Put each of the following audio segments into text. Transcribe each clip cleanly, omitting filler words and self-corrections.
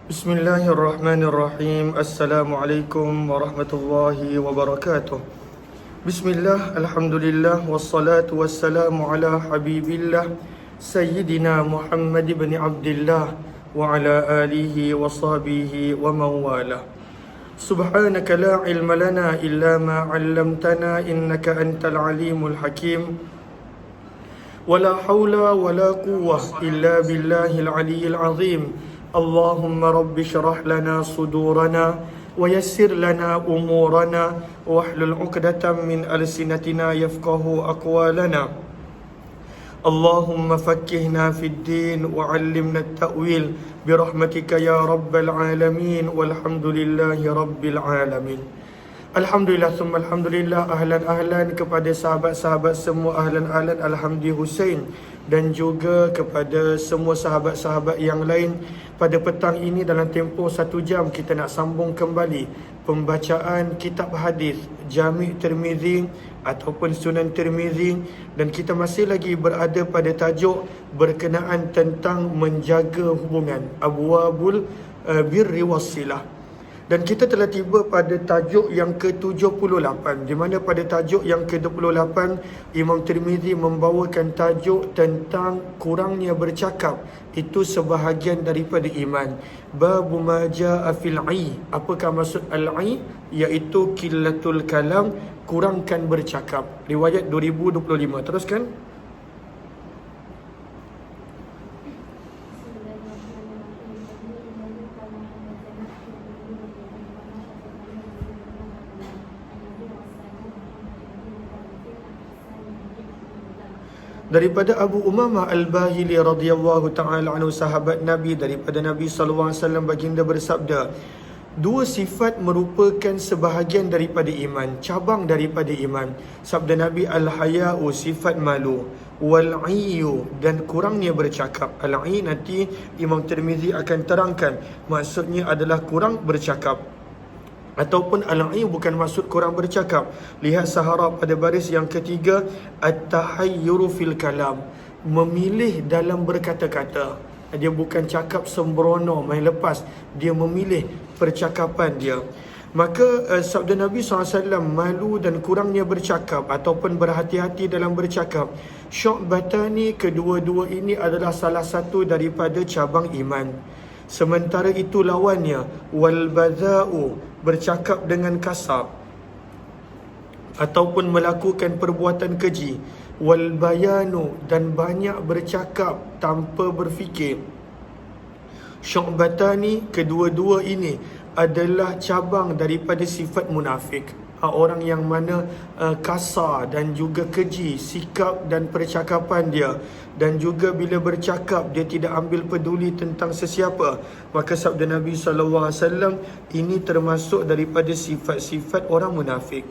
Bismillahirrahmanirrahim. Assalamualaikum warahmatullahi wabarakatuh. Bismillah, alhamdulillah, wassalatu wassalamu ala habibillah Sayyidina Muhammad ibn Abdullah wa ala alihi wa sahbihi wa mawalah. Subhanaka la ilma lana illa ma 'allamtana innaka antal alimul hakim. Wala hawla wala quwwah illa billahil aliyyil azim. Allahumma rabbi syrah lana sudurana wa yassir lana umurana wahlul 'uqdatam min alsinatina yafqahu aqwalana. Allahumma fakkihna fid din wa 'allimna at-ta'wil birahmatika ya rabbal alamin walhamdulillahi rabbil alamin. Alhamdulillah summa alhamdulillah, ahlan kepada sahabat-sahabat semua, ahlan Alhamdi Hussein, dan juga kepada semua sahabat-sahabat yang lain. Pada petang ini dalam tempoh 1 jam kita nak sambung kembali pembacaan kitab hadis Jami' Tirmizi ataupun Sunan Tirmizi, dan kita masih lagi berada pada tajuk berkenaan tentang menjaga hubungan, abwabul birri wassilah. Dan kita telah tiba pada tajuk yang ke-78, di mana pada tajuk yang ke-28 Imam Tirmizi membawakan tajuk tentang kurangnya bercakap itu sebahagian daripada iman. Babu ma jaa fil ai. Apakah maksud al-ai? Iaitu qillatul kalam, kurangkan bercakap. Riwayat 2025. Teruskan. Daripada Abu Umamah Al-Bahili radhiyallahu ta'ala anhu, sahabat Nabi, daripada Nabi SAW, baginda bersabda, 2 sifat merupakan sebahagian daripada iman, cabang daripada iman. Sabda Nabi, al-haya'u, sifat malu, wal-'iyyu, dan kurangnya bercakap. Al-'i nanti Imam Tirmizi akan terangkan, maksudnya adalah kurang bercakap. Ataupun al-'i bukan maksud kurang bercakap. Lihat Sahara pada baris yang ketiga, at-tahayyuru fil kalam, memilih dalam berkata-kata. Dia bukan cakap sembrono main lepas, dia memilih percakapan dia. Maka sabda Nabi SAW, malu dan kurangnya bercakap ataupun berhati-hati dalam bercakap, syu'batani, kedua-dua ini adalah salah satu daripada cabang iman. Sementara itu lawannya, wal badha'u, bercakap dengan kasar ataupun melakukan perbuatan keji, wal bayanu, dan banyak bercakap tanpa berfikir. Syu'batani, kedua-dua ini adalah cabang daripada sifat munafik. Orang yang mana kasar dan juga keji sikap dan percakapan dia, dan juga bila bercakap dia tidak ambil peduli tentang sesiapa. Maka sabda Nabi SAW, ini termasuk daripada sifat-sifat orang munafik.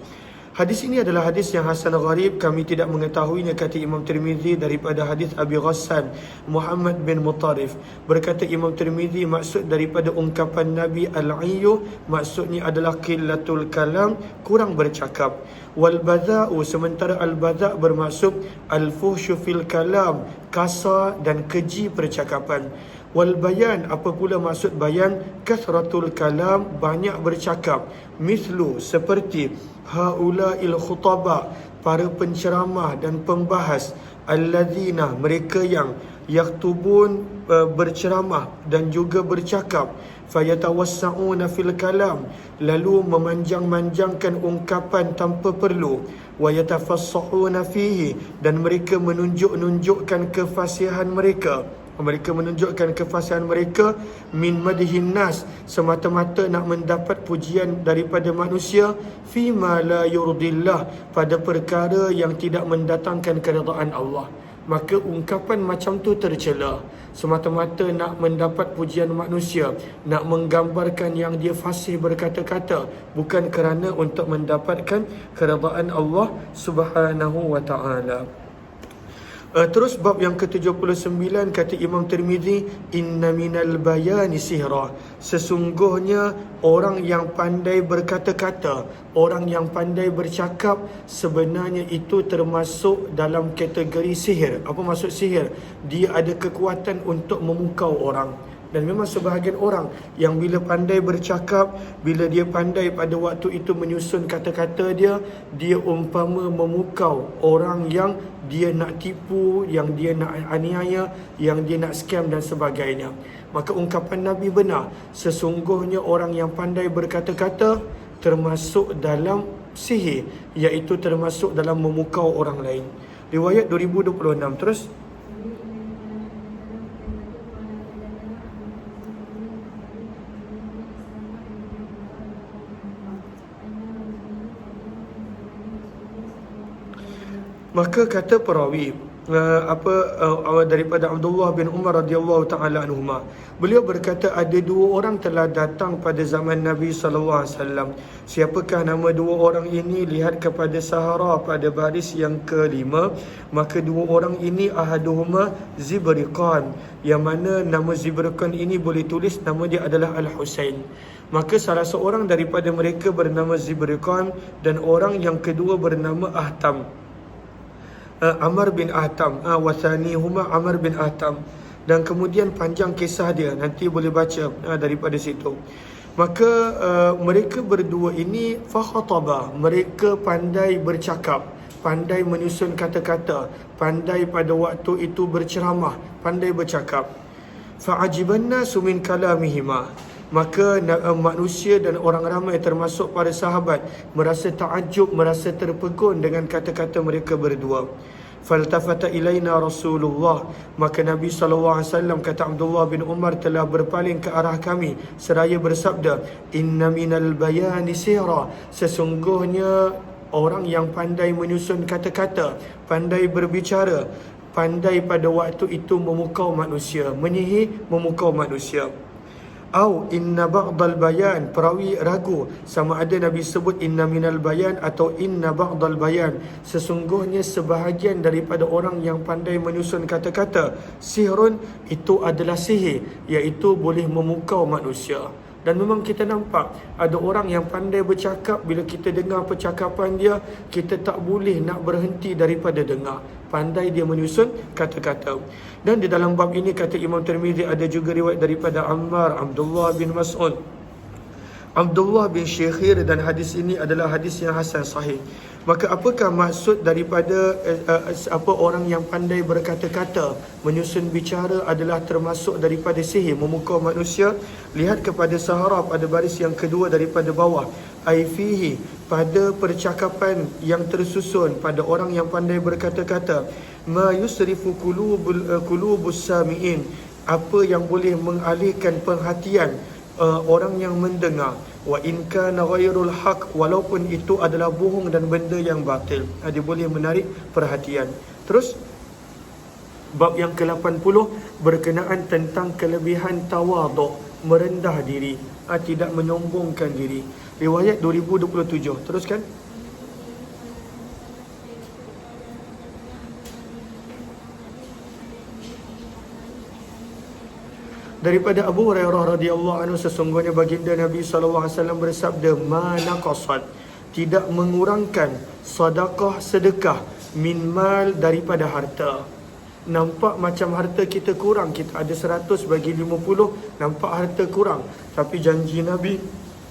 Hadis ini adalah hadis yang hasan gharib, kami tidak mengetahuinya, kata Imam Tirmizi, daripada hadis Abi Ghassan Muhammad bin Mutarif. Berkata Imam Tirmizi, maksud daripada ungkapan Nabi al-'iyyu, maksudnya adalah qillatul kalam, kurang bercakap. Wal badha'u, sementara al-badha' bermaksud al-fuhsyu fil kalam, kasar dan keji percakapan. Wal bayan, apa pula maksud bayan? Kathratul kalam, banyak bercakap. Mithlu, seperti haula'il khutaba, para penceramah dan pembahas, alladzina, mereka yang yaktubun, berceramah dan juga bercakap, fayatawassa'una fil kalam, lalu memanjang-manjangkan ungkapan tanpa perlu, wa yatafassahuna fihi, dan mereka menunjukkan kefasihan mereka. Mereka menunjukkan kefasihan mereka min madhin nas, semata-mata nak mendapat pujian daripada manusia, fima la yurdillah, pada perkara yang tidak mendatangkan keridaan Allah. Maka ungkapan macam tu tercela, semata-mata nak mendapat pujian manusia, nak menggambarkan yang dia fasih berkata-kata, bukan kerana untuk mendapatkan keridaan Allah Subhanahu wa ta'ala. Terus bab yang ke-79, kata Imam Tirmizi, inna minal bayani sihra, sesungguhnya orang yang pandai berkata-kata, orang yang pandai bercakap, sebenarnya itu termasuk dalam kategori sihir. Apa maksud sihir? Dia ada kekuatan untuk memukau orang. Dan memang sebahagian orang yang bila pandai bercakap, bila dia pandai pada waktu itu menyusun kata-kata dia, dia umpama memukau orang yang dia nak tipu, yang dia nak aniaya, yang dia nak scam dan sebagainya. Maka ungkapan Nabi benar, sesungguhnya orang yang pandai berkata-kata termasuk dalam sihir, iaitu termasuk dalam memukau orang lain. Riwayat 2026. Terus maka kata perawi daripada Abdullah bin Umar radhiyallahu taala anhuma, beliau berkata ada dua orang telah datang pada zaman Nabi sallallahu alaihi wasallam. Siapakah nama dua orang ini? Lihat kepada Sahara pada baris yang kelima. Maka dua orang ini ahaduhuma Zibriqan, yang mana nama Zibriqan ini boleh tulis nama dia adalah Al-Husain. Maka salah seorang daripada mereka bernama Zibriqan dan orang yang kedua bernama Ahtam, Amr bin Ahtam, wasanihuma Amr bin Ahtam. Dan kemudian panjang kisah dia, nanti boleh baca daripada situ. Maka mereka berdua ini fakhataba, mereka pandai bercakap, pandai menyusun kata-kata, pandai pada waktu itu berceramah, pandai bercakap. Fa'ajibanna sumin kalamihima, maka manusia dan orang ramai termasuk para sahabat merasa takjub, merasa terpegun dengan kata-kata mereka berdua. Faltafata ilaina Rasulullah, maka Nabi SAW, kata Abdullah bin Umar, telah berpaling ke arah kami seraya bersabda, inna minal bayani sihra, sesungguhnya orang yang pandai menyusun kata-kata, pandai berbicara, pandai pada waktu itu memukau manusia, menyihir, memukau manusia. Au inna ba'dal bayan, perawi ragu sama ada Nabi sebut inna minal bayan atau inna ba'dal bayan, sesungguhnya sebahagian daripada orang yang pandai menyusun kata-kata, sihrun, itu adalah sihir, iaitu boleh memukau manusia. Dan memang kita nampak ada orang yang pandai bercakap, bila kita dengar percakapan dia, kita tak boleh nak berhenti daripada dengar. Pandai dia menyusun kata-kata. Dan di dalam bab ini kata Imam Tirmizi ada juga riwayat daripada Ammar, Abdullah bin Mas'ud, Abdullah bin Syekhir, dan hadis ini adalah hadis yang hasan sahih. Maka apakah maksud daripada orang yang pandai berkata-kata, menyusun bicara adalah termasuk daripada sihir, memukau manusia? Lihat kepada Sahara pada baris yang kedua daripada bawah. Ai fihi, pada percakapan yang tersusun pada orang yang pandai berkata-kata, ma yusrifu qulubus sami'in, apa yang boleh mengalihkan perhatian orang yang mendengar, wa in kana ghairul haq, walaupun itu adalah bohong dan benda yang batil, dia boleh menarik perhatian. Terus bab yang ke-80 berkenaan tentang kelebihan tawaduk, merendah diri, tidak menyombongkan diri. Riwayat 2027. Teruskan. Daripada Abu Hurairah radhiyallahu anhu, sesungguhnya baginda Nabi sallallahu alaihi wasallam bersabda, ma naqasat, tidak mengurangkan sedekah min mal, daripada harta. Nampak macam harta kita kurang, kita ada 100 bagi 50, nampak harta kurang, tapi janji Nabi,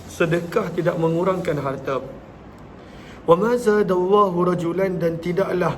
sedekah tidak mengurangkan harta. Wa ma zadallahu rajulan, dan tidaklah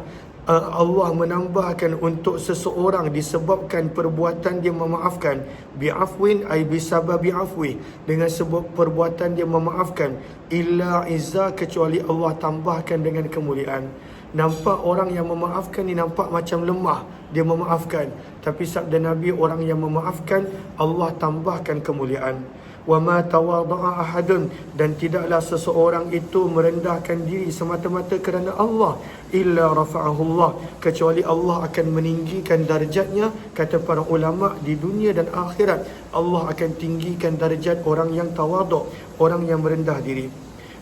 Allah menambahkan untuk seseorang disebabkan perbuatan dia memaafkan, bi'afwin ay bisababi afwi, dengan sebab perbuatan dia memaafkan, illa izza, kecuali Allah tambahkan dengan kemuliaan. Nampak orang yang memaafkan ni nampak macam lemah, dia memaafkan, tapi sabda Nabi, orang yang memaafkan Allah tambahkan kemuliaan. Wa ma tawadha'a ahadun, dan tidaklah seseorang itu merendahkan diri semata-mata kerana Allah, illa rafa'ahu Allah, kecuali Allah akan meninggikan darjatnya. Kata para ulama, di dunia dan akhirat Allah akan tinggikan darjat orang yang tawaduk, orang yang merendah diri.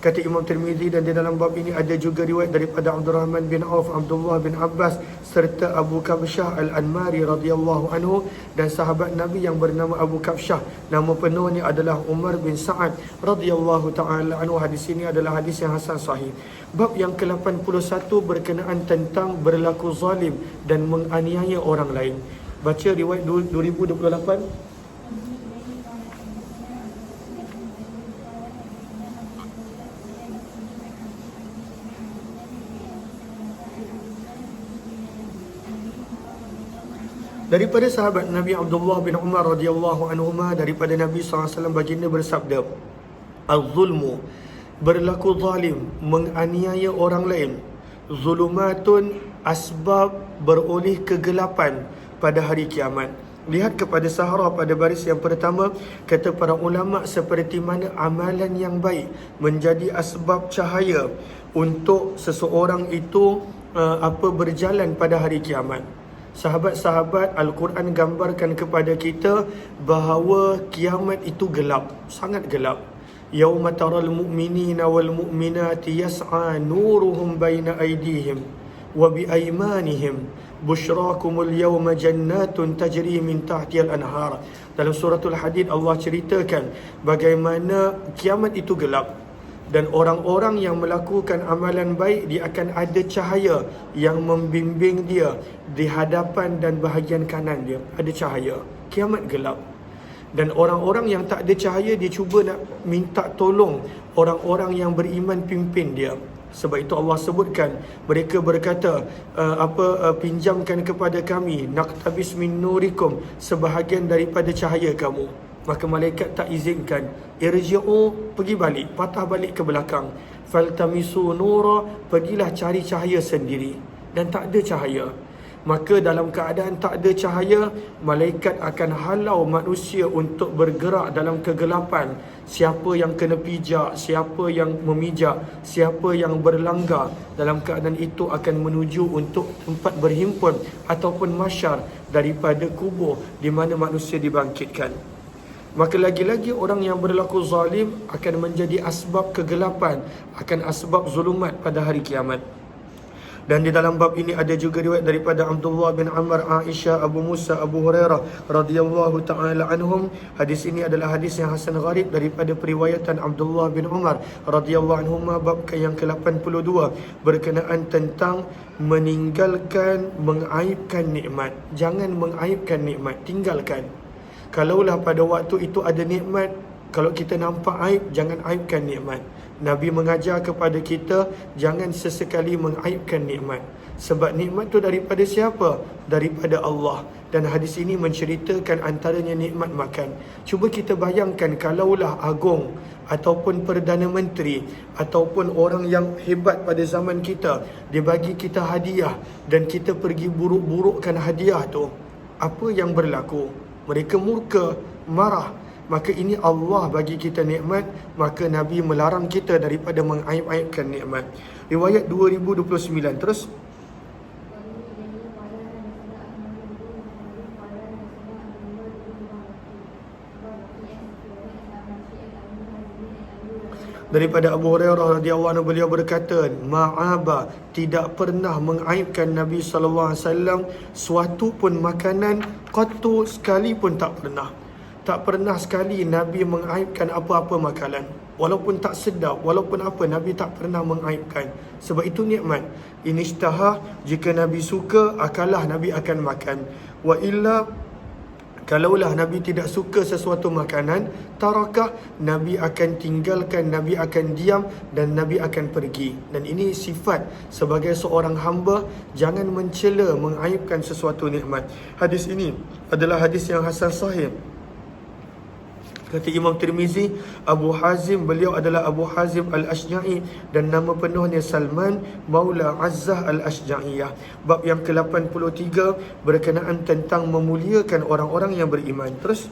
Kata Imam Tirmizi, dan di dalam bab ini ada juga riwayat daripada Abdurrahman bin Auf, Abdullah bin Abbas serta Abu Kabsyah Al-Anmari radhiyallahu anhu, dan sahabat Nabi yang bernama Abu Kabsyah, nama penuhnya adalah Umar bin Sa'ad radhiyallahu ta'ala anhu. Hadis ini adalah hadis yang hasan sahih. Bab yang ke-81 berkenaan tentang berlaku zalim dan menganiaya orang lain. Baca riwayat 2028. Daripada sahabat Nabi Abdullah bin Umar radhiyallahu anhuma, daripada Nabi SAW baginda bersabda, "Az-zulmu, berlaku zalim, menganiaya orang lain, zulumatun, asbab beroleh kegelapan pada hari kiamat." Lihat kepada Sahara pada baris yang pertama, kata para ulama, seperti mana amalan yang baik menjadi asbab cahaya untuk seseorang itu berjalan pada hari kiamat. Sahabat-sahabat, Al-Quran gambarkan kepada kita bahawa kiamat itu gelap, sangat gelap. Yauma taral mu'minina wal mu'minati yas'a nuruhum baina aydihim wa bi aymanihim busyrakumul yawma jannatun tajri min tahtiyal anhar. Dalam suratul Hadid Allah ceritakan bagaimana kiamat itu gelap, dan orang-orang yang melakukan amalan baik, dia akan ada cahaya yang membimbing dia di hadapan dan bahagian kanan dia, ada cahaya. Kiamat gelap. Dan orang-orang yang tak ada cahaya, dia cuba nak minta tolong orang-orang yang beriman pimpin dia. Sebab itu Allah sebutkan, mereka berkata, pinjamkan kepada kami, naqtabis min nurikum, sebahagian daripada cahaya kamu. Maka malaikat tak izinkan. Irji'u, pergi balik, patah balik ke belakang. Faltamisu nura, pergilah cari cahaya sendiri. Dan tak ada cahaya. Maka dalam keadaan tak ada cahaya, malaikat akan halau manusia untuk bergerak dalam kegelapan. Siapa yang kena pijak, siapa yang memijak, siapa yang berlanggar, dalam keadaan itu akan menuju untuk tempat berhimpun ataupun masyar daripada kubur di mana manusia dibangkitkan. Maka lagi-lagi orang yang berlaku zalim akan menjadi asbab kegelapan, akan asbab zulumat pada hari kiamat. Dan di dalam bab ini ada juga riwayat daripada Abdullah bin Amr, Aisyah, Abu Musa, Abu Hurairah radhiyallahu ta'ala anhum. Hadis ini adalah hadis yang hasan gharib daripada periwayatan Abdullah bin Umar radhiyallahu anhuma, bab yang ke-82 berkenaan tentang meninggalkan mengaibkan nikmat. Jangan mengaibkan nikmat, tinggalkan. Kalaulah pada waktu itu ada nikmat, kalau kita nampak aib, jangan aibkan nikmat. Nabi mengajar kepada kita, jangan sesekali mengaibkan nikmat. Sebab nikmat tu daripada siapa? Daripada Allah. Dan hadis ini menceritakan antaranya nikmat makan. Cuba kita bayangkan, kalaulah agung ataupun Perdana Menteri ataupun orang yang hebat pada zaman kita, dia bagi kita hadiah dan kita pergi buruk-burukkan hadiah tu, apa yang berlaku? Mereka murka, marah. Maka ini Allah bagi kita nikmat, maka Nabi melarang kita daripada mengaib-aibkan nikmat. Riwayat 2029 terus. Daripada Abu Hurairah radhiyallahu anhu, beliau berkata, ma'aba, tidak pernah mengaibkan Nabi sallallahu alaihi wasallam suatu pun makanan, qattu, sekali pun tak pernah. Tak pernah sekali Nabi mengaibkan apa-apa makanan. Walaupun tak sedap, walaupun apa, Nabi tak pernah mengaibkan. Sebab itu nikmat. Inishtaha, jika Nabi suka, akalah Nabi akan makan. Wa illa, kalaulah Nabi tidak suka sesuatu makanan, tarakah, Nabi akan tinggalkan, Nabi akan diam dan Nabi akan pergi. Dan ini sifat sebagai seorang hamba, jangan mencela, mengaibkan sesuatu nikmat. Hadis ini adalah hadis yang hasan sahih. Kata Imam Tirmizi, Abu Hazim, beliau adalah Abu Hazim Al-Ashja'i dan nama penuhnya Salman Maula Azzah Al-Ashja'iyah. Bab yang ke-83 berkenaan tentang memuliakan orang-orang yang beriman. Terus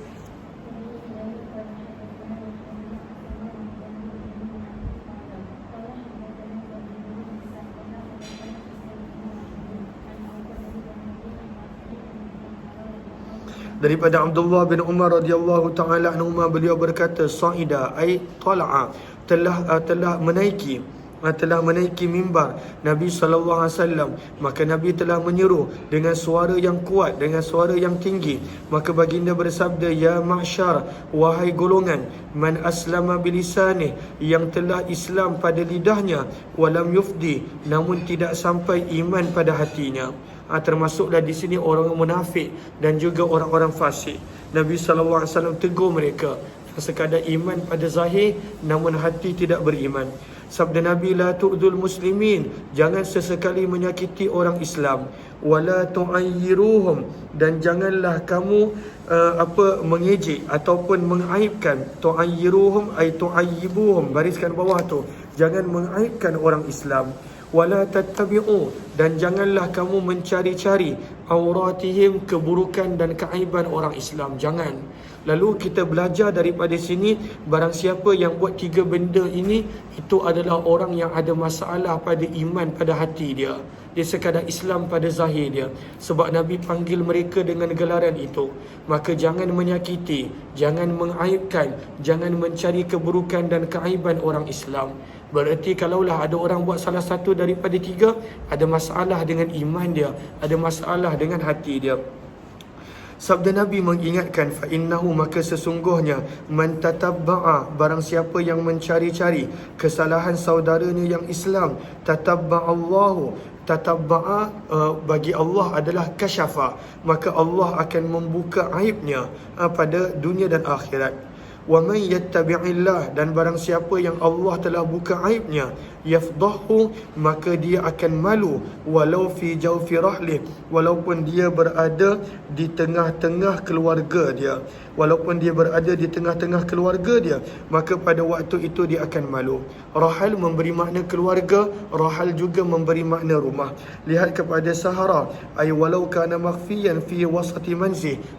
daripada Abdullah bin Umar radhiyallahu taala anhuma, beliau berkata, Sa'ida ay tala'a, telah menaiki mimbar Nabi sallallahu alaihi wasallam. Maka Nabi telah menyeru dengan suara yang kuat, dengan suara yang tinggi. Maka baginda bersabda, ya ma'syar, wahai golongan, man aslama bilisani, yang telah Islam pada lidahnya, walam yufdi, namun tidak sampai iman pada hatinya. Termasuklah di sini orang munafik dan juga orang-orang fasik. Nabi SAW tegur mereka, yang sekadar iman pada zahir namun hati tidak beriman. Sabda Nabi, la tu'dhul muslimin, jangan sesekali menyakiti orang Islam, wala tu'ayyiruhum, dan janganlah kamu mengejek ataupun mengaibkan. Tu'ayyiruhum ay tu'ayyibuhum, bariskan bawah tu, jangan mengaibkan orang Islam. Wala tattabi'u, dan janganlah kamu mencari-cari auratihim, keburukan dan keaiban orang Islam, jangan. Lalu kita belajar daripada sini, barang siapa yang buat tiga benda ini, itu adalah orang yang ada masalah pada iman pada hati dia. Dia sekadar Islam pada zahir dia. Sebab Nabi panggil mereka dengan gelaran itu. Maka jangan menyakiti, jangan mengaibkan, jangan mencari keburukan dan keaiban orang Islam. Berarti kalaulah ada orang buat salah satu daripada tiga, ada masalah dengan iman dia, ada masalah dengan hati dia. Sabda Nabi mengingatkan, fa innahu, maka sesungguhnya, man tatabba'a, barang siapa yang mencari-cari kesalahan saudaranya yang Islam, tatabba'allahu, tatabba'a bagi Allah adalah kasyafa, maka Allah akan membuka aibnya pada dunia dan akhirat. Wa man yattabi'illah, dan barang siapa yang Allah telah buka aibnya, yafdahu, maka dia akan malu, walau fi jawfi rahlih, walaupun dia berada di tengah-tengah keluarga dia, walaupun dia berada di tengah-tengah keluarga dia, maka pada waktu itu dia akan malu. Rahal memberi makna keluarga, rahal juga memberi makna rumah. Lihat kepada Sahara, ay walau kana makhfiyan fi wasati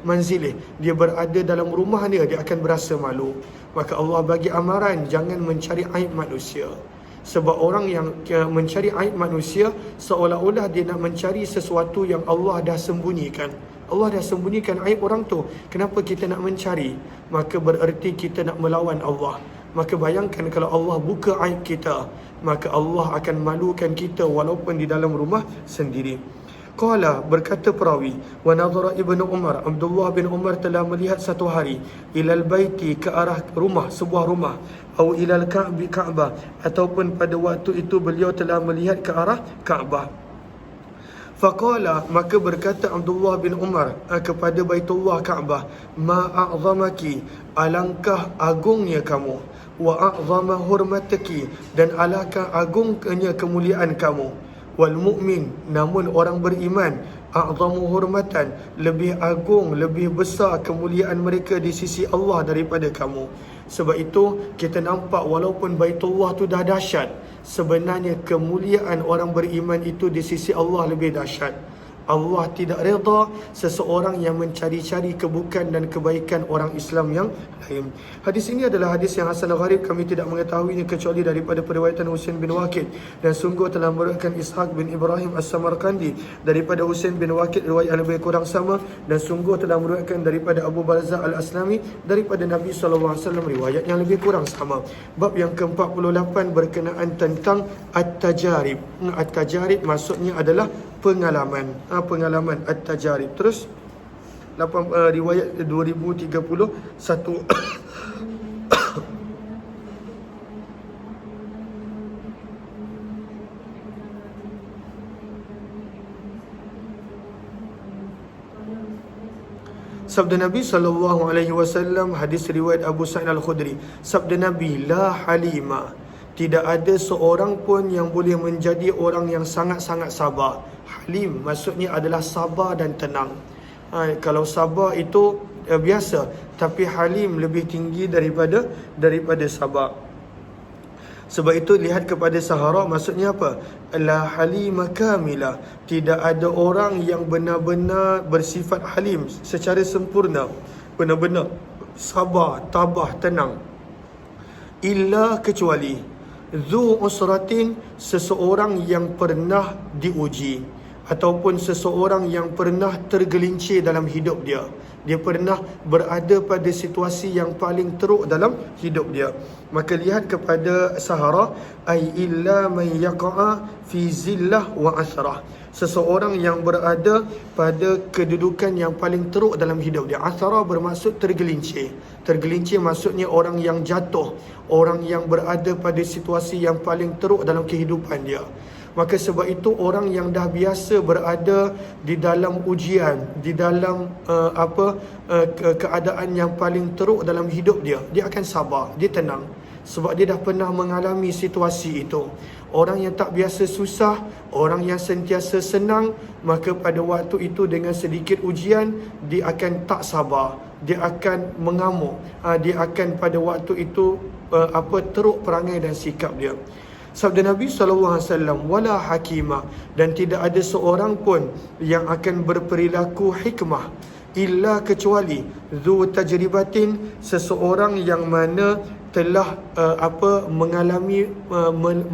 manzilih, dia berada dalam rumah dia akan berasa malu. Maka Allah bagi amaran, jangan mencari aib manusia. Sebab orang yang mencari aib manusia, seolah-olah dia nak mencari sesuatu yang Allah dah sembunyikan. Allah dah sembunyikan aib orang tu, kenapa kita nak mencari? Maka bererti kita nak melawan Allah. Maka bayangkan kalau Allah buka aib kita, maka Allah akan malukan kita walaupun di dalam rumah sendiri. Qala, berkata perawi, wa nadhara ibnu Umar, Abdullah bin Umar telah melihat satu hari, ilal baiti, ke arah rumah, sebuah rumah, atau ilal Ka'bah, ataupun pada waktu itu beliau telah melihat ke arah Ka'bah. Faqala, maka berkata Abdullah bin Umar kepada Baitullah Ka'bah, ma a'zamaki, alangkah agungnya kamu, wa a'zama hurmataki, dan alangkah agungnya kemuliaan kamu. Wal mu'min, namun orang beriman, a'zamu hurmatan, lebih agung, lebih besar kemuliaan mereka di sisi Allah daripada kamu. Sebab itu kita nampak walaupun Baitullah tu dah dahsyat, sebenarnya kemuliaan orang beriman itu di sisi Allah lebih dahsyat. Allah tidak redha seseorang yang mencari-cari keburukan dan kebaikan orang Islam yang lain. Hadis ini adalah hadis yang hasan gharib, kami tidak mengetahuinya kecuali daripada periwayatan Husain bin Waqid, dan sungguh telah meriwayatkan Ishaq bin Ibrahim As-Samarkandi daripada Husain bin Waqid, riwayat yang lebih kurang sama, dan sungguh telah meriwayatkan daripada Abu Barzah Al-Aslami daripada Nabi SAW, riwayat yang lebih kurang sama. Bab yang ke-48 berkenaan tentang at-tajarib. At-tajarib maksudnya adalah pengalaman, pengalaman at-tajarib. Terus riwayat 2031. Sabda Nabi SAW, hadis riwayat Abu Sa'id Al-Khudri. Sabda Nabi, la halima, tidak ada seorang pun yang boleh menjadi orang yang sangat-sangat sabar. Halim maksudnya adalah sabar dan tenang. Kalau sabar itu biasa, tapi halim lebih tinggi daripada sabar. Sebab itu lihat kepada Sahara, maksudnya apa? La halima kamila, tidak ada orang yang benar-benar bersifat halim secara sempurna, benar-benar sabar, tabah, tenang. Illa, kecuali Zu usratin, seseorang yang pernah diuji, ataupun seseorang yang pernah tergelincir dalam hidup dia. Dia pernah berada pada situasi yang paling teruk dalam hidup dia. Maka lihat kepada Sahara, ay illa man yaqa'a fi zillah wa asrah, seseorang yang berada pada kedudukan yang paling teruk dalam hidup dia. Asara bermaksud tergelincir. Tergelincir maksudnya orang yang jatuh, orang yang berada pada situasi yang paling teruk dalam kehidupan dia. Maka sebab itu orang yang dah biasa berada di dalam ujian, di dalam keadaan yang paling teruk dalam hidup dia, dia akan sabar, dia tenang. Sebab dia dah pernah mengalami situasi itu. Orang yang tak biasa susah, orang yang sentiasa senang, maka pada waktu itu dengan sedikit ujian, dia akan tak sabar, dia akan mengamuk, dia akan pada waktu itu teruk perangai dan sikap dia. Sabda Nabi SAW, wala hakimah, dan tidak ada seorang pun yang akan berperilaku hikmah illa kecuali zu tajribatin, seseorang yang mana telah mengalami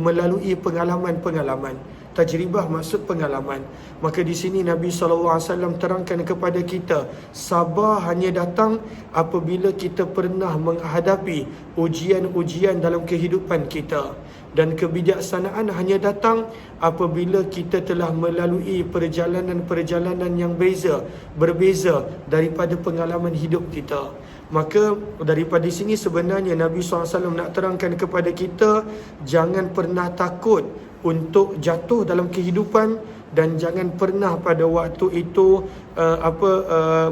melalui pengalaman-pengalaman. Tajribah maksud pengalaman. Maka di sini Nabi SAW terangkan kepada kita, sabar hanya datang apabila kita pernah menghadapi ujian-ujian dalam kehidupan kita. Dan kebijaksanaan hanya datang apabila kita telah melalui perjalanan-perjalanan yang berbeza daripada pengalaman hidup kita. Maka daripada sini sebenarnya Nabi SAW nak terangkan kepada kita, jangan pernah takut untuk jatuh dalam kehidupan, dan jangan pernah pada waktu itu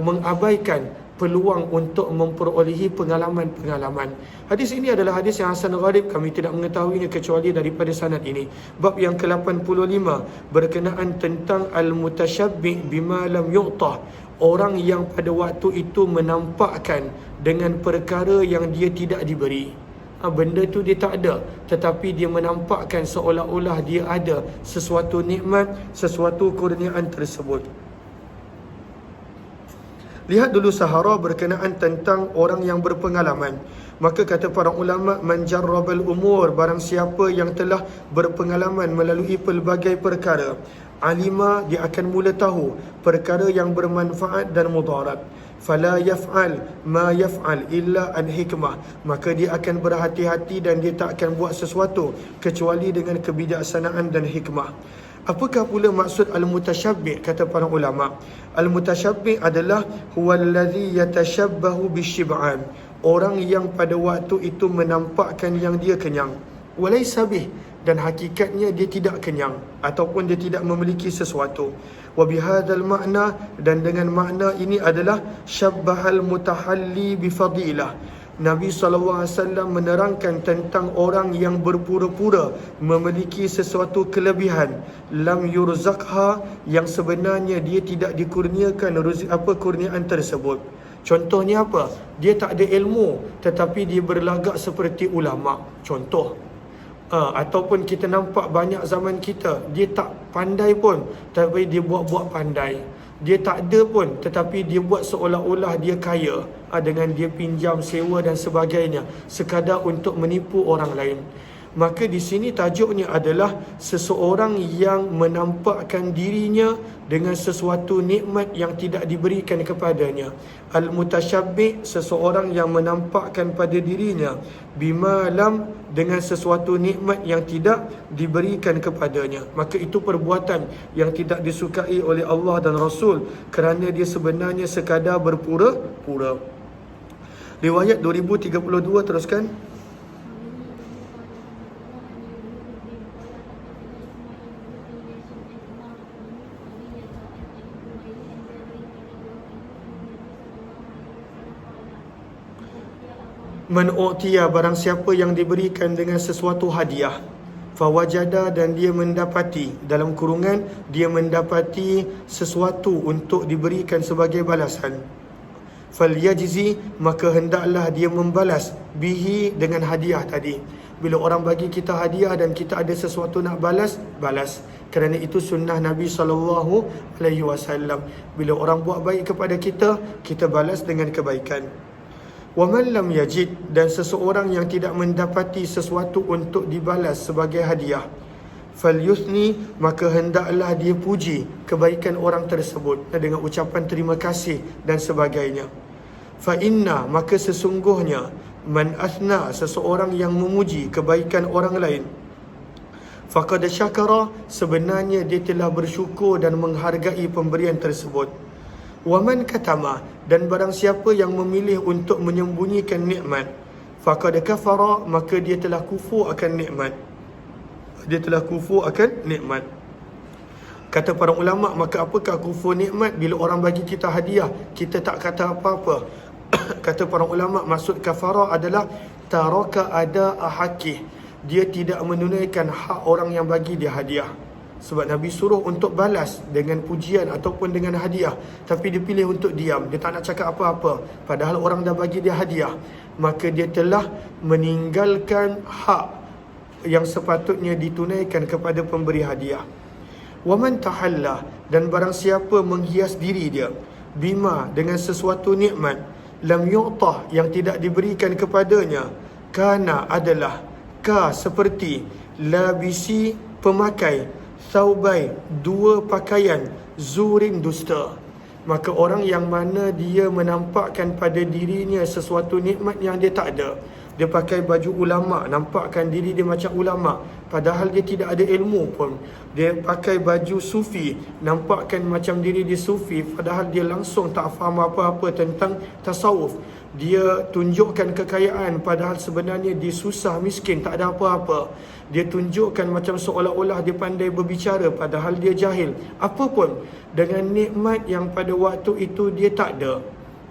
mengabaikan peluang untuk memperolehi pengalaman-pengalaman. Hadis ini adalah hadis yang hasan gharib, kami tidak mengetahuinya kecuali daripada sanad ini. Bab yang ke-85 berkenaan tentang al-mutasyabbi' bima lam yu'tah, orang yang pada waktu itu menampakkan dengan perkara yang dia tidak diberi. Benda tu dia tak ada, tetapi dia menampakkan seolah-olah dia ada sesuatu nikmat, sesuatu kurniaan tersebut. Lihat dulu Sahara berkenaan tentang orang yang berpengalaman. Maka kata para ulama, man jarrabal umur, barang siapa yang telah berpengalaman melalui pelbagai perkara, alima, dia akan mula tahu perkara yang bermanfaat dan mudarat. Fala yaf'al ma yaf'al illa an hikmah, maka dia akan berhati-hati dan dia tak akan buat sesuatu kecuali dengan kebijaksanaan dan hikmah. Apakah pula maksud al-mutasyabbi'? Kata para ulama, al-mutasyabbi' adalah huwallazi yatashabbahu bisyib'an, orang yang pada waktu itu menampakkan yang dia kenyang, walaysa bih, dan hakikatnya dia tidak kenyang ataupun dia tidak memiliki sesuatu. Wa bihadzal makna, dan dengan makna ini adalah syabbahal mutahalli bifadilah, Nabi SAW menerangkan tentang orang yang berpura-pura memiliki sesuatu kelebihan, lam yurzaqha, yang sebenarnya dia tidak dikurniakan kurniaan tersebut. Contohnya apa? Dia tak ada ilmu tetapi dia berlagak seperti ulama. Contoh. Ataupun kita nampak banyak zaman kita, dia tak pandai pun tapi dia buat-buat pandai. Dia tak ada pun tetapi dia buat seolah-olah dia kaya, dengan dia pinjam, sewa dan sebagainya, sekadar untuk menipu orang lain. Maka di sini tajuknya adalah seseorang yang menampakkan dirinya dengan sesuatu nikmat yang tidak diberikan kepadanya. Al-mutasyabbi', seseorang yang menampakkan pada dirinya bima lam, dengan sesuatu nikmat yang tidak diberikan kepadanya. Maka itu perbuatan yang tidak disukai oleh Allah dan Rasul, kerana dia sebenarnya sekadar berpura-pura. Riwayat 2032 teruskan. Man u'tiya, barang siapa yang diberikan dengan sesuatu hadiah, fawajada, dan dia mendapati, dalam kurungan, dia mendapati sesuatu untuk diberikan sebagai balasan, falyajzi, maka hendaklah dia membalas bihi, dengan hadiah tadi. Bila orang bagi kita hadiah dan kita ada sesuatu nak balas, kerana itu sunnah Nabi SAW. Bila orang buat baik kepada kita, kita balas dengan kebaikan. وَمَنْ لَمْ يَجِدْ, dan seseorang yang tidak mendapati sesuatu untuk dibalas sebagai hadiah, فَلْيُثْنِي, maka hendaklah dia puji kebaikan orang tersebut dengan ucapan terima kasih dan sebagainya. فَإِنَّ, maka sesungguhnya, man athna, seseorang yang memuji kebaikan orang lain, faqad syakara, sebenarnya dia telah bersyukur dan menghargai pemberian tersebut. Waman katama, dan barang siapa yang memilih untuk menyembunyikan nikmat, faqad kafara, maka dia telah kufur akan nikmat. dia telah kufur akan nikmat. Kata para ulama, maka apakah kufur nikmat? Bila orang bagi kita hadiah, kita tak kata apa-apa. Kata para ulama, maksud kafara adalah taraka ada ahakih, dia tidak menunaikan hak orang yang bagi dia hadiah. Sebab Nabi suruh untuk balas dengan pujian ataupun dengan hadiah, tapi dia pilih untuk diam, dia tak nak cakap apa-apa, padahal orang dah bagi dia hadiah. Maka dia telah meninggalkan hak yang sepatutnya ditunaikan kepada pemberi hadiah. Waman tahalla, dan barang siapa menghias diri dia, bima, dengan sesuatu nikmat, lam yu'tah, yang tidak diberikan kepadanya, kana, adalah, ka, seperti, labisi, pemakai, thaubai, dua pakaian, zurin, dusta. Maka orang yang mana dia menampakkan pada dirinya sesuatu nikmat yang dia tak ada, dia pakai baju ulama, nampakkan diri dia macam ulama, padahal dia tidak ada ilmu pun. Dia pakai baju sufi, nampakkan macam diri dia sufi, padahal dia langsung tak faham apa-apa tentang tasawuf. Dia tunjukkan kekayaan, padahal sebenarnya dia susah, miskin, tak ada apa-apa. Dia tunjukkan macam seolah-olah dia pandai berbicara, padahal dia jahil. Apapun, dengan nikmat yang pada waktu itu dia tak ada.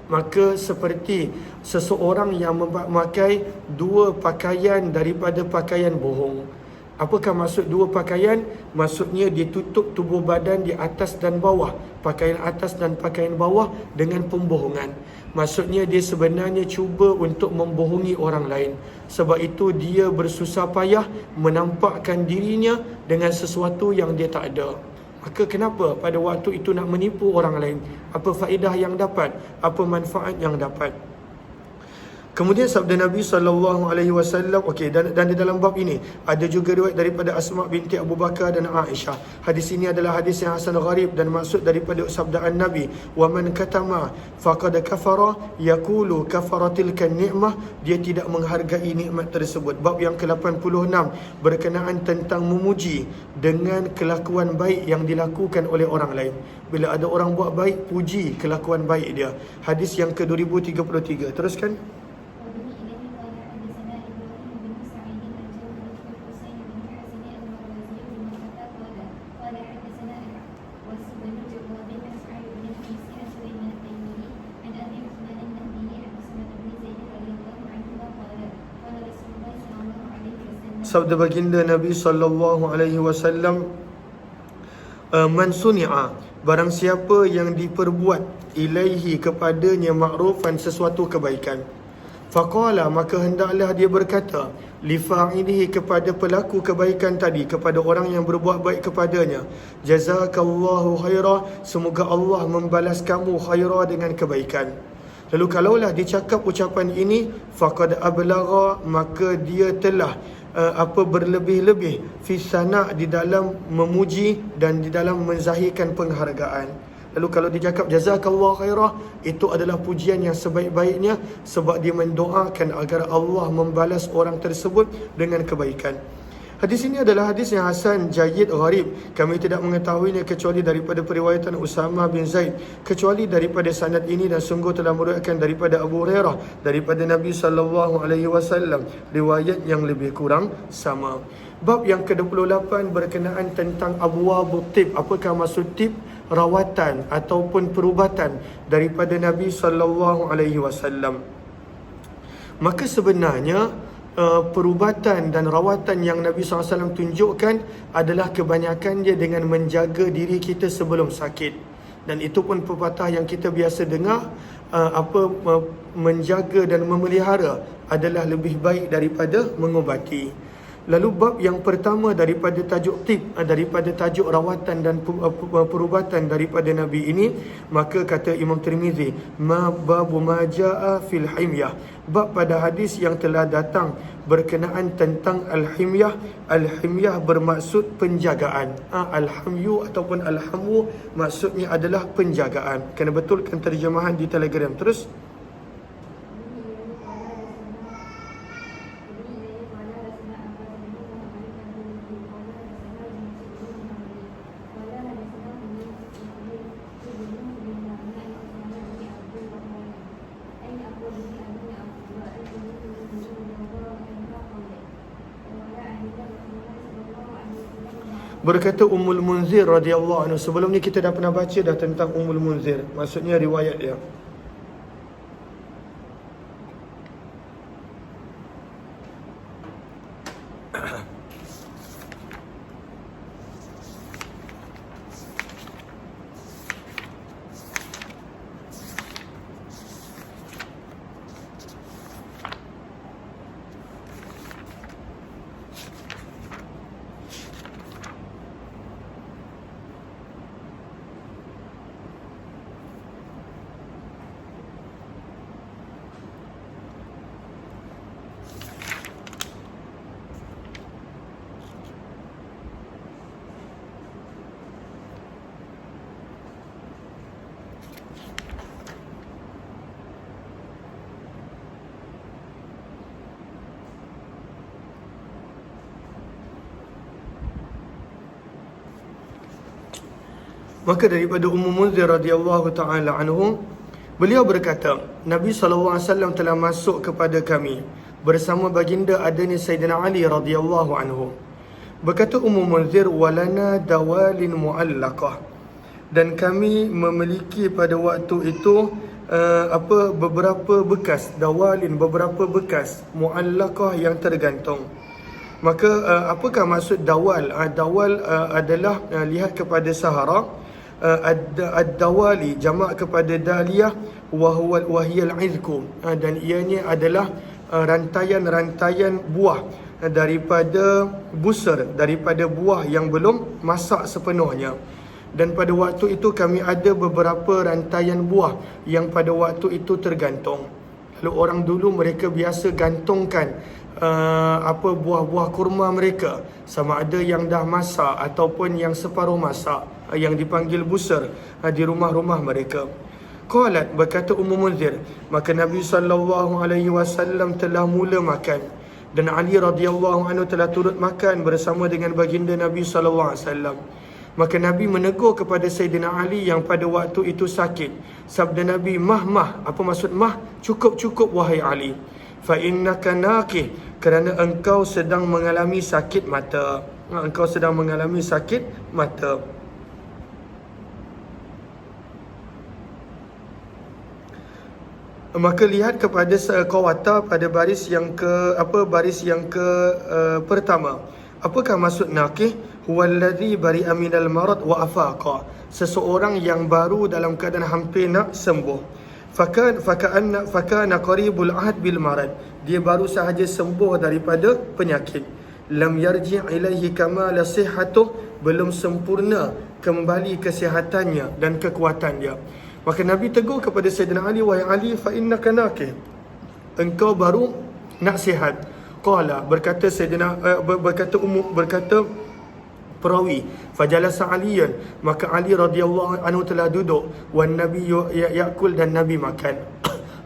Maka seperti seseorang yang memakai dua pakaian daripada pakaian bohong. Apakah maksud dua pakaian? Maksudnya dia tutup tubuh badan di atas dan bawah, pakaian atas dan pakaian bawah dengan pembohongan. Maksudnya dia sebenarnya cuba untuk membohongi orang lain. Sebab itu dia bersusah payah menampakkan dirinya dengan sesuatu yang dia tak ada. Maka kenapa pada waktu itu nak menipu orang lain? Apa faedah yang dapat? Apa manfaat yang dapat? Kemudian sabda Nabi SAW, okey, dan di dalam bab ini ada juga riwayat daripada Asma binti Abu Bakar dan Aisyah. Hadis ini adalah hadis yang hasan gharib, dan maksud daripada sabdaan Nabi, wa man katama faqad kafara, yaqulu kafaratil kan ni'mah, dia tidak menghargai nikmat tersebut. Bab yang ke-86 berkenaan tentang memuji dengan kelakuan baik yang dilakukan oleh orang lain. Bila ada orang buat baik, puji kelakuan baik dia. Hadis yang ke-2033. Teruskan. Sabda baginda Nabi SAW, man suni'a, barang siapa yang diperbuat ilaihi, kepadanya, ma'rufan, sesuatu kebaikan, faqala, maka hendaklah dia berkata, li fa'ilihi, kepada pelaku kebaikan tadi, kepada orang yang berbuat baik kepadanya, jazakallahu khaira, semoga Allah membalas kamu khaira, dengan kebaikan. Lalu kalaulah dicakap ucapan ini, faqad ablagha, maka dia telah berlebih-lebih fi sana', di dalam memuji dan di dalam menzahirkan penghargaan. Lalu kalau dicakap jazakallahu khairah, itu adalah pujian yang sebaik-baiknya, sebab dia mendoakan agar Allah membalas orang tersebut dengan kebaikan. Hadis ini adalah hadis yang hasan, jayyid, gharib. Kami tidak mengetahuinya kecuali daripada periwayatan Usama bin Zaid, kecuali daripada sanad ini, dan sungguh telah meriwayatkan daripada Abu Hurairah daripada Nabi SAW, riwayat yang lebih kurang sama. Bab yang ke-28 berkenaan tentang abwabut tib. Apakah maksud tib? Rawatan ataupun perubatan daripada Nabi SAW. Maka sebenarnya perubatan dan rawatan yang Nabi SAW tunjukkan adalah kebanyakan dia dengan menjaga diri kita sebelum sakit. Dan itu pun pepatah yang kita biasa dengar, menjaga dan memelihara adalah lebih baik daripada mengobati. Lalu bab yang pertama daripada tajuk tib, daripada tajuk rawatan dan perubatan daripada Nabi ini, maka kata Imam Tirmizi, babu ma jaa fil himyah, bab pada hadis yang telah datang berkenaan tentang al-himyah. Al-himyah bermaksud penjagaan. Al-hamyu ataupun al-hamu maksudnya adalah penjagaan. Kena betulkan terjemahan di Telegram. Terus. Berkata Ummul Munzir radhiyallahu anhu. Sebelum ni kita dah pernah baca dah tentang Ummul Munzir, maksudnya riwayat dia. Maka daripada Ummu Munzir radhiyallahu taala anhu, beliau berkata, Nabi SAW telah masuk kepada kami bersama baginda adanya Sayyidina Ali radhiyallahu anhu. Berkata Ummu Munzir, walana dawalin muallaqah, dan kami memiliki pada waktu itu beberapa bekas dawalin, beberapa bekas muallaqah yang tergantung. Maka apakah maksud dawal? Dawal adalah lihat kepada Sahara. Ad-dawali jamak kepada daliyah wahiyal izku, dan ianya adalah rantaian-rantaian buah daripada busur, daripada buah yang belum masak sepenuhnya. Dan pada waktu itu kami ada beberapa rantaian buah yang pada waktu itu tergantung. Lalu orang dulu mereka biasa gantungkan buah-buah kurma mereka, sama ada yang dah masak ataupun yang separuh masak, yang dipanggil busur, di rumah-rumah mereka. Qalat, berkata Ummu Munzir, maka Nabi SAW telah mula makan, dan Ali radhiyallahu anhu telah turut makan bersama dengan baginda Nabi SAW. Maka Nabi menegur kepada Sayyidina Ali yang pada waktu itu sakit. Sabda Nabi, mah. Apa maksud mah? Cukup wahai Ali. Fa innaka naqih, kerana engkau sedang mengalami sakit mata. Engkau sedang mengalami sakit mata. Maka lihat kepada qawata pada baris yang pertama. Apakah maksud naqih? Huwallazi bari'a minal marad wa afaqa, seseorang yang baru dalam keadaan hampir nak sembuh. Fakana qaribul ahd bil marad, dia baru sahaja sembuh daripada penyakit. Lam yarji' ilaihi kamal sihhatuh, belum sempurna kembali kesihatannya dan kekuatan dia. Maka Nabi tegur kepada Sayyidina Ali, wahai Ali, fa innaka naqih, engkau baru nak sihat. Qala, berkata perawi, fajalasa aliyan, maka Ali radhiyallahu anhu telah duduk, wan nabi yakul, dan Nabi makan.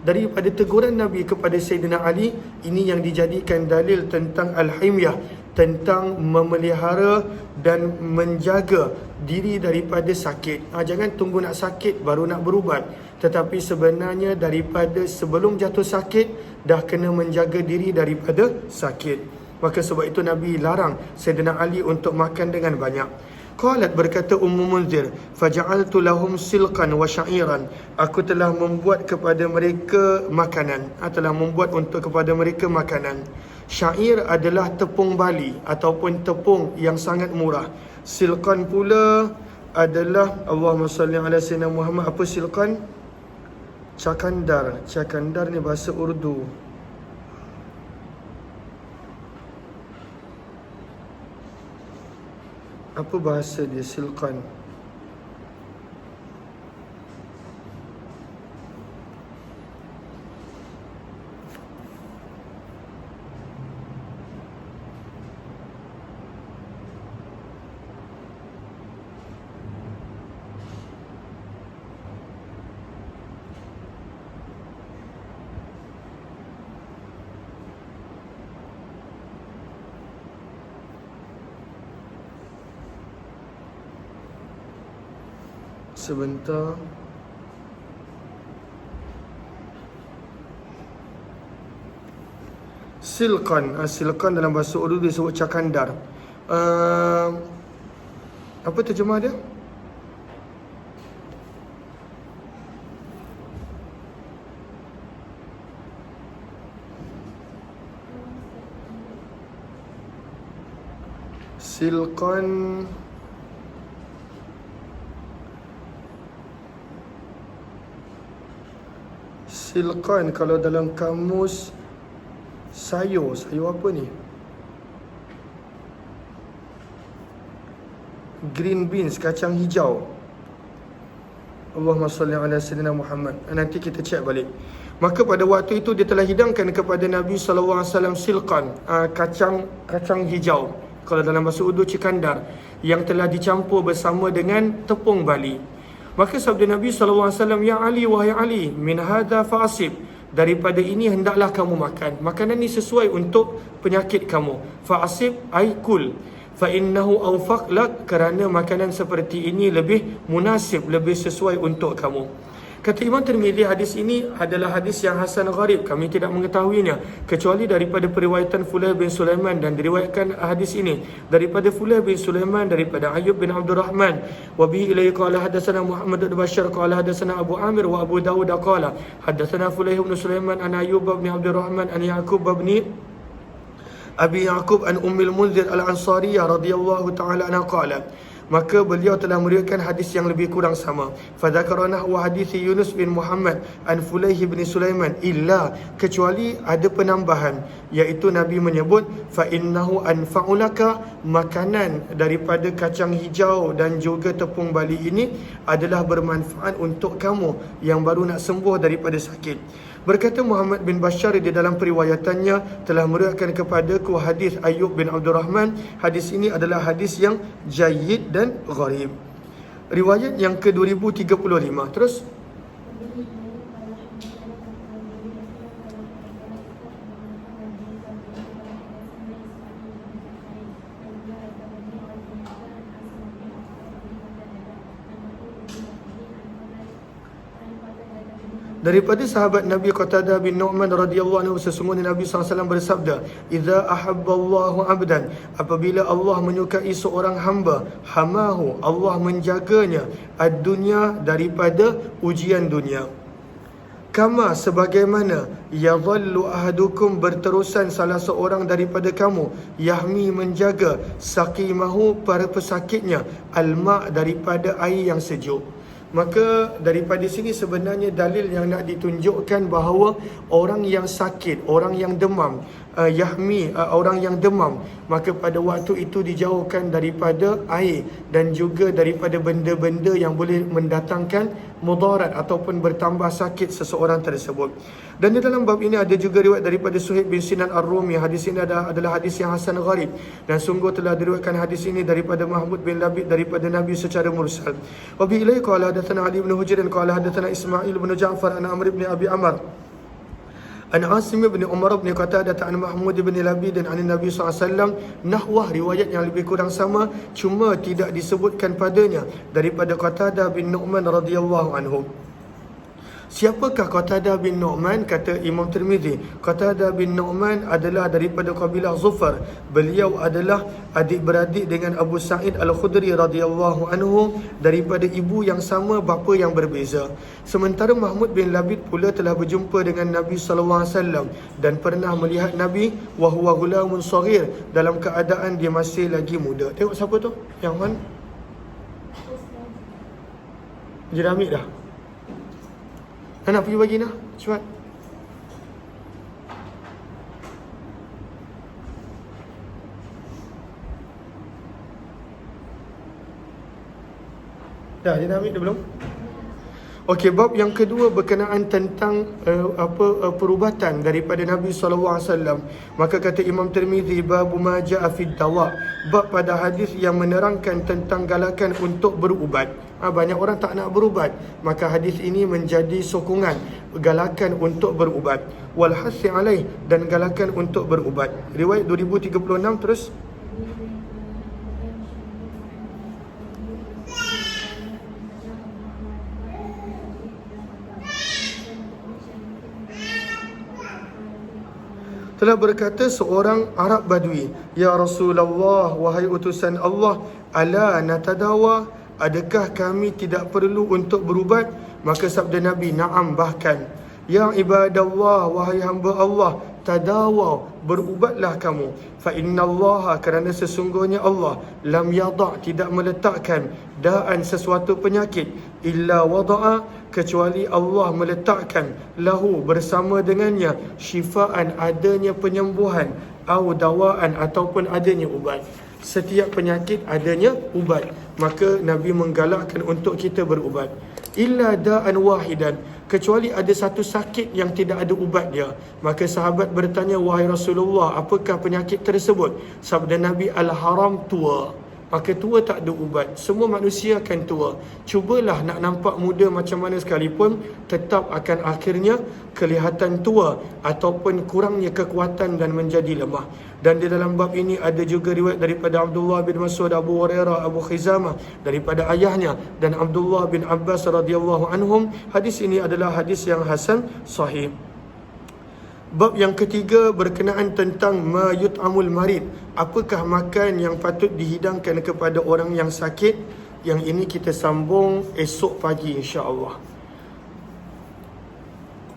Daripada teguran Nabi kepada Sayyidina Ali, ini yang dijadikan dalil tentang al-himyah, tentang memelihara dan menjaga diri daripada sakit. Jangan tunggu nak sakit baru nak berubat, tetapi sebenarnya daripada sebelum jatuh sakit dah kena menjaga diri daripada sakit. Maka sebab itu Nabi larang Sayyidina Ali untuk makan dengan banyak. Qalat, berkata Ummu Munzir, faja'altu lahum silqan wa sya'iran, aku telah membuat kepada mereka makanan, kepada mereka makanan. Syair adalah tepung bali ataupun tepung yang sangat murah. Silqan pula adalah, Allahumma salli ala sayyidina Muhammad, apa silqan? Cakandar ni bahasa Urdu. Apa bahasa dia silqan? Sebentar. Silqan dalam bahasa Urdu disebut cakandar. Apa terjemah dia? Silqan kalau dalam kamus sayur apa ni? Green beans, kacang hijau. Allahumma salli ala sayyidina Muhammad. Nanti kita cek balik. Maka pada waktu itu dia telah hidangkan kepada Nabi SAW silqan, kacang hijau. Kalau dalam bahasa Urdu cikandar, yang telah dicampur bersama dengan tepung bali. Maka sabda Nabi SAW, Ya Ali, wahai Ali, min hadha fa'asib, daripada ini hendaklah kamu makan. Makanan ini sesuai untuk penyakit kamu. Fa'asib ay kul, fa'innahu awfaq lak, kerana makanan seperti ini lebih munasib, lebih sesuai untuk kamu. Kata Imam Tirmizi, hadis ini adalah hadis yang hasan gharib, kami tidak mengetahuinya kecuali daripada periwayatan Fulayh bin Sulaiman, dan diriwayatkan hadis ini daripada Fulayh bin Sulaiman daripada Ayyub bin Abdul Rahman, wa bihi ilayhi qala hadatsana Muhammad bin Bashar qala hadatsana Abu Amir wa Abu Dawud qala hadatsana Fulayh bin Sulaiman an Ayyub bin Abdul Rahman an Yaqub bin Abi Yaqub an Ummul Munzir al-Ansariyah radhiyallahu ta'ala anha qalat, maka beliau telah meriwayatkan hadis yang lebih kurang sama. Fadzakarana wa hadis Yunus bin Muhammad an Fulayh bin Sulaiman, illa, kecuali ada penambahan, iaitu Nabi menyebut fa innahu anfa'ulaka, makanan daripada kacang hijau dan juga tepung bali ini adalah bermanfaat untuk kamu yang baru nak sembuh daripada sakit. Berkata Muhammad bin Bashar di dalam periwayatannya, telah meriwayatkan kepadaku hadis Ayyub bin Abdul Rahman. Hadis ini adalah hadis yang jayyid dan gharib. Riwayat yang ke-2035. Terus daripada sahabat Nabi Qatadah bin Nu'man radhiyallahu anhu, sesungguhnya Nabi SAW bersabda, Idza ahabballahu abdan, apabila Allah menyukai seorang hamba, hamahu, Allah menjaganya, ad-dunya, daripada ujian dunia. Kama, sebagaimana, yadhallu ahadukum, berterusan salah seorang daripada kamu, yahmi, menjaga, saqimahu, para pesakitnya, al-ma', daripada air yang sejuk. Maka daripada sini sebenarnya dalil yang nak ditunjukkan bahawa orang yang sakit, orang yang demam, orang yang demam, maka pada waktu itu dijauhkan daripada air dan juga daripada benda-benda yang boleh mendatangkan mudarat ataupun bertambah sakit seseorang tersebut. Dan di dalam bab ini ada juga riwayat daripada Suhaib bin Sinan Ar-Rumi. Hadis ini adalah hadis yang hasan gharib, dan sungguh telah diriwayatkan hadis ini daripada Mahmud bin Labid daripada Nabi secara mursal. Wa bi ilaihi qala hadatsana Ali bin Hujr qala hadatsana Ismail bin Ja'far an Amr bin Abi Amr an Asim bin Umar bin Qatadah an Mahmud bin Labid dan an Nabi SAW, nahwah, riwayat yang lebih kurang sama, cuma tidak disebutkan padanya daripada Qatadah bin Nu'man radhiyallahu anhu. Siapakah Qatadah bin Nu'man? Kata Imam Tirmizi, Qatadah bin Nu'man adalah daripada kabilah Zufar. Beliau adalah adik-beradik dengan Abu Sa'id Al-Khudri radhiyallahu anhu, daripada ibu yang sama, bapa yang berbeza. Sementara Mahmud bin Labid pula telah berjumpa dengan Nabi SAW dan pernah melihat Nabi wa huwa ghulamun saghir, dalam keadaan dia masih lagi muda. Tengok siapa tu? Yang mana? Jeramik dah. Nak pergi bagi dah, cepat. Dah, dia dah ambil dah belum? Okey, bab yang kedua berkenaan tentang perubatan daripada Nabi SAW. Maka kata Imam Tirmizi, bab ma ja'a fi dawa, bab pada hadis yang menerangkan tentang galakan untuk berubat. Banyak orang tak nak berubat, maka hadis ini menjadi sokongan, galakan untuk berubat. Wal hasi alaih, dan galakan untuk berubat. Riwayat 2036 terus. Telah berkata seorang Arab Badui, "Ya Rasulullah, wahai utusan Allah, ala natadawa, adakah kami tidak perlu untuk berubat?" Maka sabda Nabi, "Na'am, bahkan." "Ya ibadallah, wahai hamba Allah, tadawaw, berubatlah kamu. Fa innallaha, kerana sesungguhnya Allah, lam yada', tidak meletakkan da'an, sesuatu penyakit, illa wada'a, kecuali Allah meletakkan lahu, bersama dengannya, syifaan, adanya penyembuhan, au dawaan, ataupun adanya ubat." Setiap penyakit adanya ubat. Maka Nabi menggalakkan untuk kita berubat. Illa da'an wahidan, kecuali ada satu sakit yang tidak ada ubat dia. Maka sahabat bertanya, "Wahai Rasulullah, apakah penyakit tersebut?" Sabda Nabi, "Al-haram, tua." Maka tua tak ada ubat. Semua manusia akan tua. Cubalah nak nampak muda macam mana sekalipun, tetap akan akhirnya kelihatan tua ataupun kurangnya kekuatan dan menjadi lemah. Dan di dalam bab ini ada juga riwayat daripada Abdullah bin Mas'ud, Abu Hurairah, Abu Khizamah, daripada ayahnya, dan Abdullah bin Abbas radhiyallahu anhum. Hadis ini adalah hadis yang hasan sahih. Bab yang ketiga berkenaan tentang ma yut'amul marid. Apakah makan yang patut dihidangkan kepada orang yang sakit? Yang ini kita sambung esok pagi insya-Allah.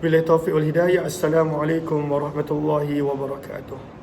Billahi taufiq wal hidayah. Assalamualaikum warahmatullahi wabarakatuh.